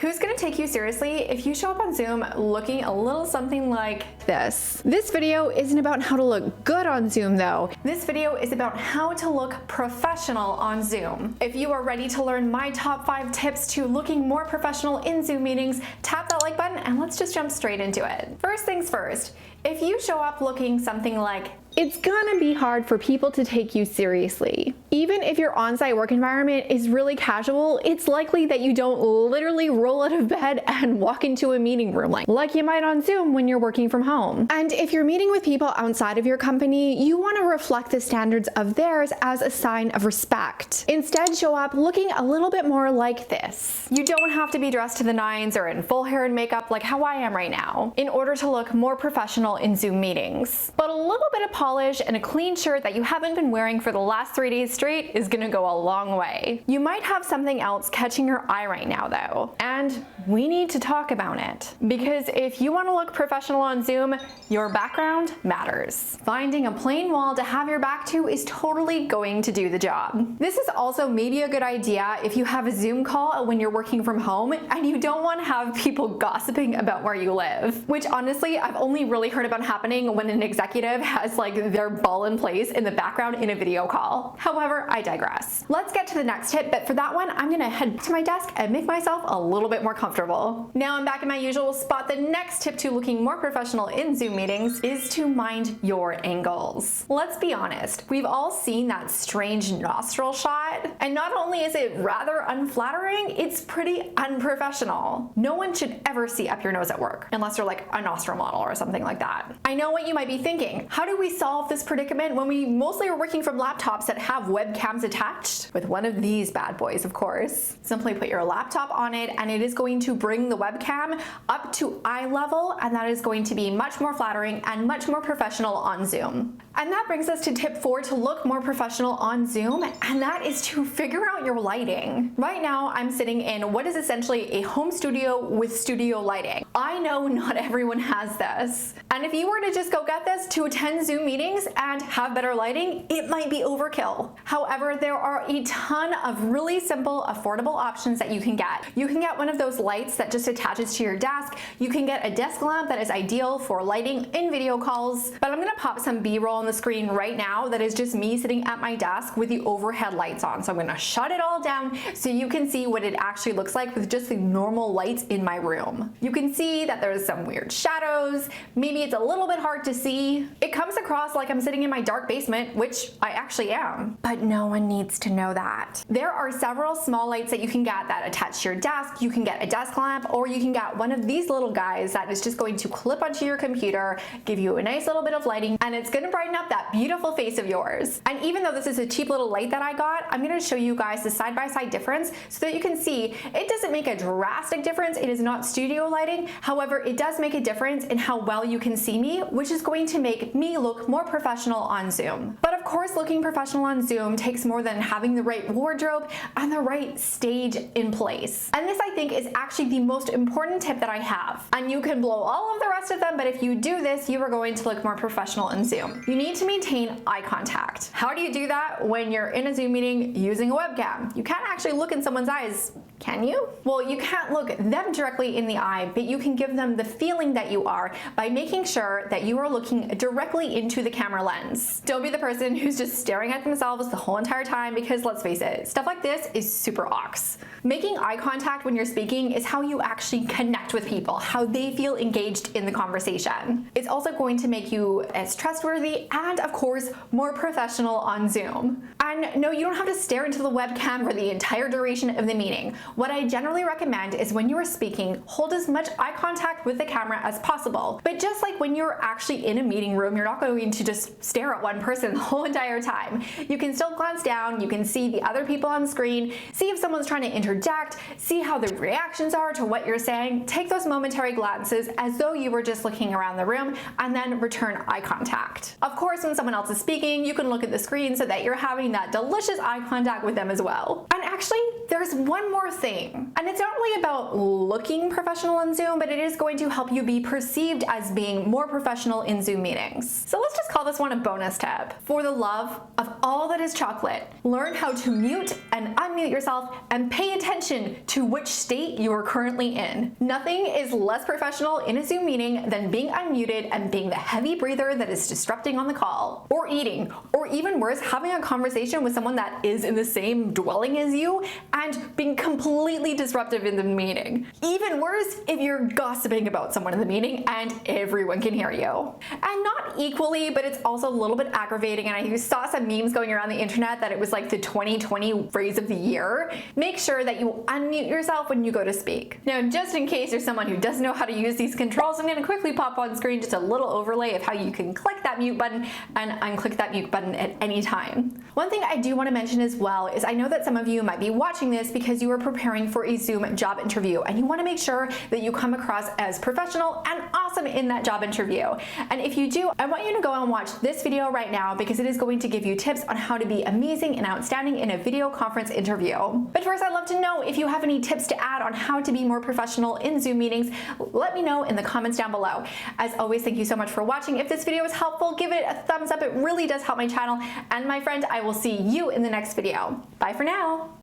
Who's gonna take you seriously if you show up on Zoom looking a little something like this? This video isn't about how to look good on Zoom though. This video is about how to look professional on Zoom. If you are ready to learn my top 5 tips to looking more professional in Zoom meetings, tap that like button and let's just jump straight into it. First things first, if you show up looking something like, it's gonna be hard for people to take you seriously. Even if your on-site work environment is really casual, it's likely that you don't literally roll out of bed and walk into a meeting room like you might on Zoom when you're working from home. And if you're meeting with people outside of your company, you wanna reflect the standards of theirs as a sign of respect. Instead, show up looking a little bit more like this. You don't have to be dressed to the nines or in full hair and makeup like how I am right now in order to look more professional in Zoom meetings. But a little bit of polish and a clean shirt that you haven't been wearing for the last 3 days straight is gonna go a long way. You might have something else catching your eye right now though, and we need to talk about it. Because if you wanna look professional on Zoom, your background matters. Finding a plain wall to have your back to is totally going to do the job. This is also maybe a good idea if you have a Zoom call when you're working from home and you don't wanna have people gossiping about where you live, which honestly, I've only really heard about happening when an executive has like their ball in place in the background in a video call. However, I digress. Let's get to the next tip, but for that one, I'm gonna head to my desk and make myself a little bit more comfortable. Now I'm back in my usual spot. The next tip to looking more professional in Zoom meetings is to mind your angles. Let's be honest, we've all seen that strange nostril shot, and not only is it rather unflattering, it's pretty unprofessional. No one should ever see up your nose at work, unless you're like a nostril model or something like that. I know what you might be thinking. How do we solve this predicament when we mostly are working from laptops that have webcams attached? With one of these bad boys, of course. Simply put your laptop on it and it is going to bring the webcam up to eye level, and that is going to be much more flattering and much more professional on Zoom. And that brings us to tip 4 to look more professional on Zoom, and that is to figure out your lighting. Right now, I'm sitting in what is essentially a home studio with studio lighting. I know not everyone has this. And if you were to just go get this to attend Zoom meetings and have better lighting, it might be overkill. However, there are a ton of really simple, affordable options that you can get. You can get one of those lights that just attaches to your desk. You can get a desk lamp that is ideal for lighting in video calls. But I'm gonna pop some B-roll on the screen right now that is just me sitting at my desk with the overhead lights on. So I'm gonna shut it all down so you can see what it actually looks like with just the normal lights in my room. You can see that there's some weird shadows. Maybe it's a little bit hard to see. It comes across like I'm sitting in my dark basement, which I actually am. But no one needs to know that. There are several small lights that you can get that attach to your desk. You can get a desk lamp, or you can get one of these little guys that is just going to clip onto your computer, give you a nice little bit of lighting, and it's gonna brighten up that beautiful face of yours. And even though this is a cheap little light that I got, I'm gonna show you guys the side-by-side difference so that you can see it doesn't make a drastic difference. It is not studio lighting. However, it does make a difference in how well you can see me, which is going to make me look more professional on Zoom. But of course, looking professional on Zoom takes more than having the right wardrobe and the right stage in place. And this, I think, is actually the most important tip that I have. And you can blow all of the rest of them, but if you do this, you are going to look more professional in Zoom. You need to maintain eye contact. How do you do that when you're in a Zoom meeting using a webcam? You can't actually look in someone's eyes, can you? Well, you can't look them directly in the eye, but you can give them the feeling that you are by making sure that you are looking directly into the camera lens. Don't be the person who's just staring at themselves the whole entire time, because let's face it, stuff like this is super ox. Making eye contact when you're speaking is how you actually connect with people, how they feel engaged in the conversation. It's also going to make you as trustworthy and, of course, more professional on Zoom. And no, you don't have to stare into the webcam for the entire duration of the meeting. What I generally recommend is when you are speaking, hold as much eye contact with the camera as possible. But just like when you're actually in a meeting room, you're not going to just stare at one person the whole entire time. You can still glance down, you can see the other people on screen, see if someone's trying to interject, see how the reactions are to what you're saying. Take those momentary glances as though you were just looking around the room, and then return eye contact. Of course, when someone else is speaking, you can look at the screen so that you're having that delicious eye contact with them as well. And actually, there's one more thing, and it's not really about looking professional in Zoom, but it is going to help you be perceived as being more professional in Zoom meetings. So let's just call this one a bonus tip. For the love of all that is chocolate. Learn how to mute and unmute yourself and pay attention to which state you are currently in. Nothing is less professional in a Zoom meeting than being unmuted and being the heavy breather that is disrupting on the call, or eating, or even worse, having a conversation with someone that is in the same dwelling as you and being completely disruptive in the meeting. Even worse, if you're gossiping about someone in the meeting and everyone can hear you. And not equally, but it's also a little bit aggravating, and I saw some memes going around the internet that it was like the 2020 phrase of the year. Make sure that you unmute yourself when you go to speak. Now, just in case you're someone who doesn't know how to use these controls, I'm going to quickly pop on screen just a little overlay of how you can click that mute button and unclick that mute button at any time. One thing I do want to mention as well is I know that some of you might be watching this because you are preparing for a Zoom job interview and you want to make sure that you come across as professional and awesome in that job interview. And if you do, I want you to go and watch this video right now because it is going to give you tips on how to be amazing and outstanding in a video conference interview. But first, I'd love to know if you have any tips to add on how to be more professional in Zoom meetings. Let me know in the comments down below. As always, thank you so much for watching. If this video was helpful, give it a thumbs up. It really does help my channel. And my friend, I will see you in the next video. Bye for now.